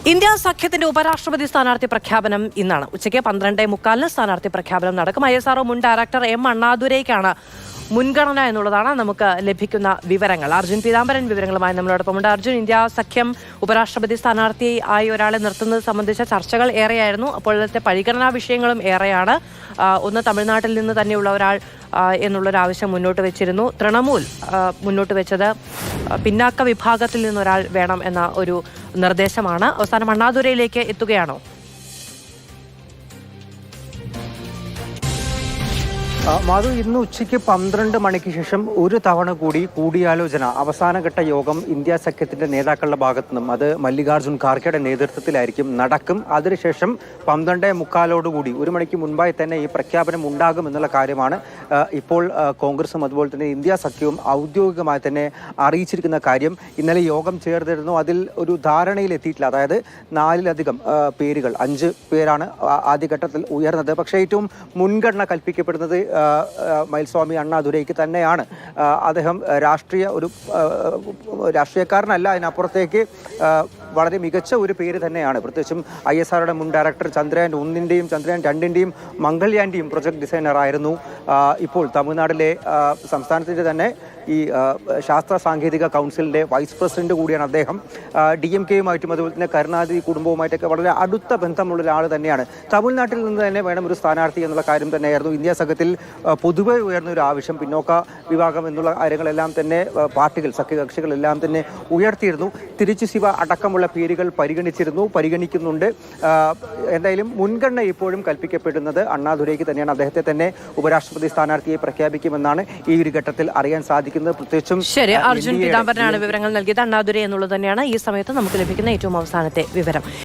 India സഖ്യത്തിന്റെ ഉപരാഷ്ട്രപതി സ്ഥാനാർത്ഥി പ്രഖ്യാപനം ഇന്നാണ്. ഉച്ചയ്ക്ക് 12:45 സ്ഥാനാർത്ഥി പ്രഖ്യാപനം നടക്കും. ISRO മുൻ ഡയറക്ടർ M. അണ്ണാദുരൈക്കാണ് മുൻഗണന എന്നുള്ളതാണ് നമുക്ക് ലഭിക്കുന്ന വിവരങ്ങൾ. അർജുൻ പീതാംബരൻ വിവരങ്ങളുമായി നമ്മളോടൊപ്പമുണ്ട്. അർജുൻ, ഇന്ത്യ സഖ്യം ഉപരാഷ്ട്രപതി സ്ഥാനാർത്ഥി ആയി ഒരാളെ നിർത്തുന്നത് സംബന്ധിച്ച ചർച്ചകൾ ഏറെയായിരുന്നു. അപ്പോഴത്തെ പരിഗണനാ വിഷയങ്ങളും ഏറെയാണ്. ഒന്ന്, തമിഴ്നാട്ടിൽ നിന്ന് തന്നെയുള്ള ഒരാൾ എന്നുള്ളൊരാവശ്യം മുന്നോട്ട് വെച്ചിരുന്നു. തൃണമൂൽ മുന്നോട്ട് വെച്ചത് പിന്നാക്ക വിഭാഗത്തിൽ നിന്നൊരാൾ വേണം എന്ന ഒരു നിർദ്ദേശമാണ്. അവസാനം അണ്ണാദുരയിലേക്ക് എത്തുകയാണോ? മാധു, ഇന്ന് ഉച്ചയ്ക്ക് 12 മണിക്ക് ശേഷം ഒരു തവണ കൂടി കൂടിയാലോചന, അവസാനഘട്ട യോഗം ഇന്ത്യ സഖ്യത്തിന്റെ നേതാക്കളുടെ ഭാഗത്തു നിന്നും, അത് മല്ലികാർജുൻ ഖാർഗെയുടെ നേതൃത്വത്തിലായിരിക്കും നടക്കും. അതിനുശേഷം 12:45 1 മണിക്ക് മുൻപായി തന്നെ ഈ പ്രഖ്യാപനം ഉണ്ടാകും എന്നുള്ള കാര്യമാണ് ഇപ്പോൾ കോൺഗ്രസും അതുപോലെ തന്നെ ഇന്ത്യ സഖ്യവും ഔദ്യോഗികമായി തന്നെ അറിയിച്ചിരിക്കുന്ന കാര്യം. ഇന്നലെ യോഗം ചേർന്നിരുന്നു. അതിൽ ഒരു ധാരണയിൽ എത്തിയിട്ടില്ല. അതായത് 4-ലധികം പേരുകൾ, 5 പേരാണ് ആദ്യഘട്ടത്തിൽ ഉയർന്നത്. പക്ഷേ ഏറ്റവും മുൻഗണന കൽപ്പിക്കപ്പെടുന്നത് മയിൽസ്വാമി അണ്ണാദുരൈക്ക് തന്നെയാണ്. അദ്ദേഹം രാഷ്ട്രീയക്കാരനല്ല, അതിനപ്പുറത്തേക്ക് വളരെ മികച്ച ഒരു പേര് തന്നെയാണ്. പ്രത്യേകിച്ചും ISROയുടെ മുൻ ഡയറക്ടർ, ചന്ദ്രയാൻ 1-ന്റെയും ചന്ദ്രയാൻ 2-ന്റെയും മംഗൾയാന്റെയും പ്രൊജക്ട് ഡിസൈനർ ആയിരുന്നു. ഇപ്പോൾ തമിഴ്നാട്ടിലെ സംസ്ഥാനത്തിൻ്റെ തന്നെ ഈ ശാസ്ത്ര സാങ്കേതിക കൗൺസിലിൻ്റെ വൈസ് പ്രസിഡന്റ് കൂടിയാണ് അദ്ദേഹം. DMK-യുമായിട്ടും അതുപോലെ തന്നെ കരുണാനിധി കുടുംബവുമായിട്ടൊക്കെ വളരെ അടുത്ത ബന്ധമുള്ള ഒരാൾ തന്നെയാണ്. തമിഴ്നാട്ടിൽ നിന്ന് തന്നെ വേണം ഒരു സ്ഥാനാർത്ഥി എന്നുള്ള കാര്യം തന്നെയായിരുന്നു ഇന്ത്യ സഖ്യത്തിൽ പൊതുവെ ഉയർന്ന ഒരു ആവശ്യം. പിന്നോക്ക വിഭാഗം എന്നുള്ള കാര്യങ്ങളെല്ലാം തന്നെ പാർട്ടികൾ, സഖ്യകക്ഷികളെല്ലാം തന്നെ ഉയർത്തിയിരുന്നു. തിരുച്ചി ശിവ അടക്കമുള്ള പേരുകൾ പരിഗണിക്കുന്നുണ്ട്. എന്തായാലും മുൻഗണന ഇപ്പോഴും കൽപ്പിക്കപ്പെടുന്നത് അണ്ണാദുരൈക്ക് തന്നെയാണ്. അദ്ദേഹത്തെ തന്നെ ഉപരാഷ്ട്രപതി സ്ഥാനാർത്ഥിയെ പ്രഖ്യാപിക്കുമെന്നാണ് ഈ ഒരു ഘട്ടത്തിൽ അറിയാൻ സാധിക്കുന്നത്. പ്രത്യേകിച്ചും ശരി, അർജുൻ പീതാംബരനാണ് വിവരങ്ങൾ നൽകിയത്. അണ്ണാദുരൈ എന്നുള്ളത് തന്നെയാണ് ഈ സമയത്ത് നമുക്ക് ലഭിക്കുന്ന ഏറ്റവും അവസാനത്തെ വിവരം.